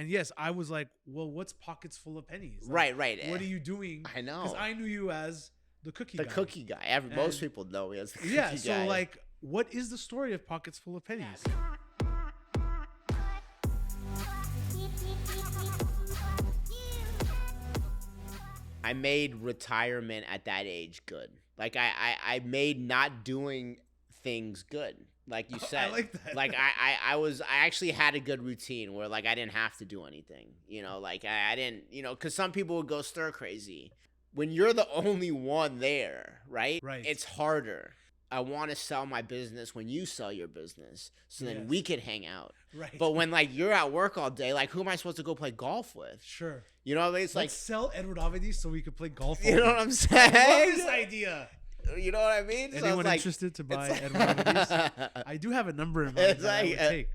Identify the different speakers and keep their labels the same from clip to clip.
Speaker 1: And yes, I was like, well, what's pockets full of pennies?
Speaker 2: Right.
Speaker 1: What are you doing?
Speaker 2: I know.
Speaker 1: Because I knew you as the cookie guy.
Speaker 2: The cookie guy. Most people know me as the cookie guy.
Speaker 1: So like, what is the story of Pockets Full of Pennies?
Speaker 2: I made retirement at that age good. Like I made not doing things good. Like you said,
Speaker 1: I like that.
Speaker 2: Like I actually had a good routine where like I didn't have to do anything. You know, like I didn't, you know, because some people would go stir crazy. When you're the only one there, right?
Speaker 1: Right.
Speaker 2: It's harder. I want to sell my business when you sell your business, so then we could hang out.
Speaker 1: Right.
Speaker 2: But when like you're at work all day, like who am I supposed to go play golf with?
Speaker 1: Sure.
Speaker 2: You know, it's like
Speaker 1: Let's sell Edward Avedi so we could play golf.
Speaker 2: You know what I'm saying?
Speaker 1: I love this idea.
Speaker 2: You know what I mean?
Speaker 1: Anyone interested to buy Edward Avedi's? I do have a number in mind that I would take.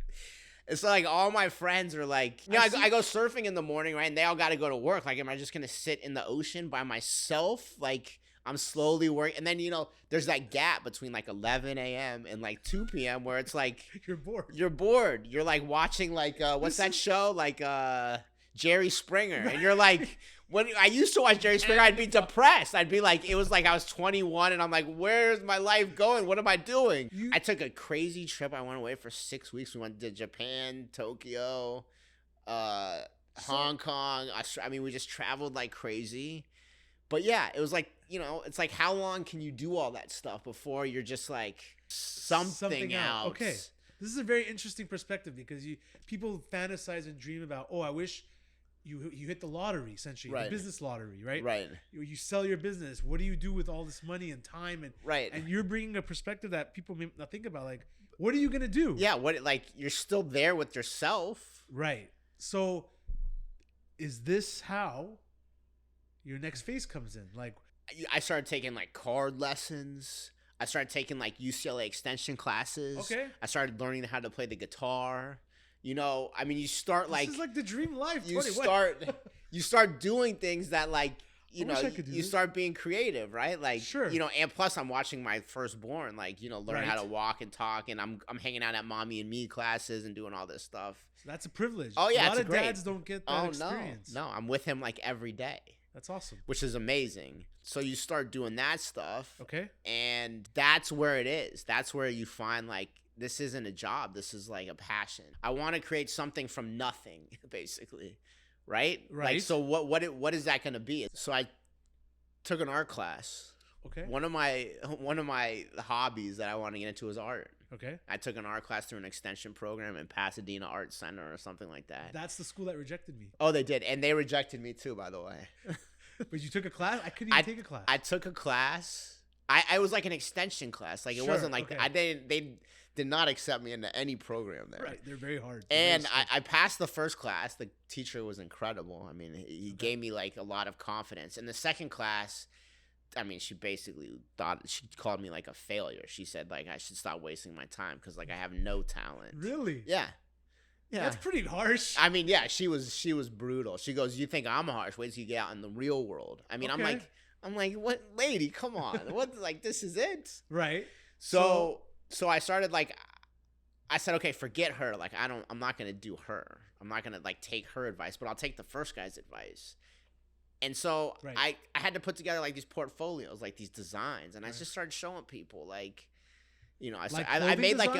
Speaker 2: It's like all my friends are like, you know, I go surfing in the morning, right? And they all got to go to work. Like, am I just going to sit in the ocean by myself? Like, I'm slowly working. And then, you know, there's that gap between like 11 a.m. and like 2 p.m. where it's like.
Speaker 1: You're bored.
Speaker 2: You're like watching like, what's that show? Like Jerry Springer. And you're like. When I used to watch Jerry Springer, I'd be depressed. I'd be like, it was like I was 21 and I'm like, where's my life going? What am I doing? I took a crazy trip. I went away for 6 weeks. We went to Japan, Tokyo, Hong Kong. I mean, we just traveled like crazy. But yeah, it was like, you know, it's like, how long can you do all that stuff before you're just like something else?
Speaker 1: Okay. This is a very interesting perspective because people fantasize and dream about, I wish you hit the lottery, essentially, the business lottery, right?
Speaker 2: Right.
Speaker 1: You sell your business. What do you do with all this money and time? And you're bringing a perspective that people may not think about. Like, what are you gonna do?
Speaker 2: Yeah. Like you're still there with yourself.
Speaker 1: Right. So, is this how your next phase comes in? Like,
Speaker 2: I started taking like card lessons. I started taking like UCLA extension classes.
Speaker 1: Okay.
Speaker 2: I started learning how to play the guitar. You know, I mean, you start like.
Speaker 1: This is like the dream life.
Speaker 2: You start doing things that like, you know, you
Speaker 1: this.
Speaker 2: start being creative, right? Like,
Speaker 1: sure.
Speaker 2: You know, and plus I'm watching my firstborn, like, you know, learn how to walk and talk, and I'm hanging out at mommy and me classes and doing all this stuff.
Speaker 1: So that's a privilege.
Speaker 2: Oh yeah,
Speaker 1: a lot of dads don't get that experience.
Speaker 2: No, I'm with him like every day.
Speaker 1: That's awesome.
Speaker 2: Which is amazing. So you start doing that stuff.
Speaker 1: Okay.
Speaker 2: And that's where it is. That's where you find like, this isn't a job. This is like a passion. I want to create something from nothing, basically. Right?
Speaker 1: Right.
Speaker 2: Like, so what is that going to be? So I took an art class.
Speaker 1: Okay.
Speaker 2: One of my hobbies that I want to get into is art.
Speaker 1: Okay.
Speaker 2: I took an art class through an extension program in Pasadena Art Center or something like that.
Speaker 1: That's the school that rejected me.
Speaker 2: Oh, they did. And they rejected me too, by the way.
Speaker 1: But you took a class? I couldn't even take a class.
Speaker 2: I took a class. I was like an extension class. Like, it wasn't like, they did not accept me into any program there.
Speaker 1: Right. They're very hard.
Speaker 2: And I passed the first class. The teacher was incredible. I mean, he gave me like a lot of confidence. In the second class, I mean, she basically she called me like a failure. She said like I should stop wasting my time because like I have no talent.
Speaker 1: Really?
Speaker 2: Yeah. Yeah.
Speaker 1: That's pretty harsh.
Speaker 2: I mean, yeah, she was brutal. She goes, "You think I'm harsh? Wait till you get out in the real world." I mean,
Speaker 1: okay.
Speaker 2: I'm like, what, lady? Come on, what? Like, this is it,
Speaker 1: right?
Speaker 2: So I started like, I said, okay, forget her. Like, I'm not gonna do her. I'm not gonna like take her advice, but I'll take the first guy's advice. And so I had to put together like these portfolios, like these designs, and I just started showing people like. You know, I made like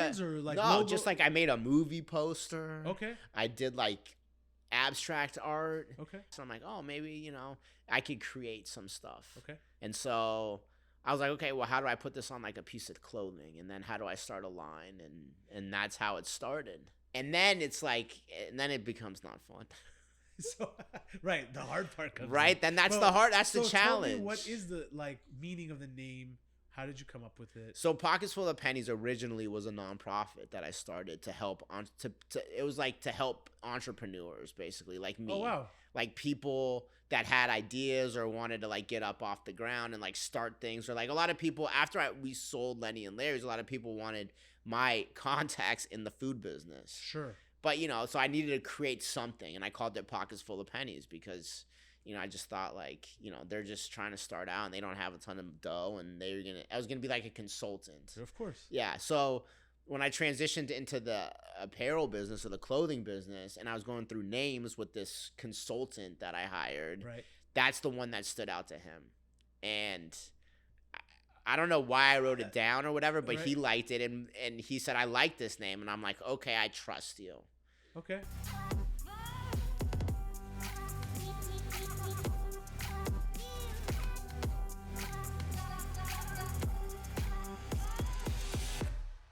Speaker 2: just like I made a movie poster.
Speaker 1: Okay.
Speaker 2: I did like abstract art.
Speaker 1: Okay.
Speaker 2: So I'm like, oh, maybe, you know, I could create some stuff.
Speaker 1: Okay.
Speaker 2: And so I was like, okay, well, how do I put this on like a piece of clothing? And then how do I start a line? And that's how it started. And then it's like, and then it becomes not fun.
Speaker 1: So, right, the hard part comes
Speaker 2: right, then that's the challenge.
Speaker 1: Tell me, what is the like meaning of the name? How did you come up with it?
Speaker 2: So Pockets Full of Pennies originally was a nonprofit that I started to help it was like to help entrepreneurs, basically, like me.
Speaker 1: Oh, wow.
Speaker 2: Like people that had ideas or wanted to like get up off the ground and like start things, or like a lot of people after we sold Lenny and Larry's, a lot of people wanted my contacts in the food business.
Speaker 1: Sure.
Speaker 2: But, you know, so I needed to create something, and I called it Pockets Full of Pennies because, you know, I just thought like, you know, they're just trying to start out and they don't have a ton of dough, and I was going to be like a consultant.
Speaker 1: Of course.
Speaker 2: Yeah. So when I transitioned into the apparel business or the clothing business, and I was going through names with this consultant that I hired,
Speaker 1: Right.
Speaker 2: that's the one that stood out to him. And I don't know why I wrote it down or whatever, but he liked it, and he said, I like this name. And I'm like, okay, I trust you.
Speaker 1: Okay.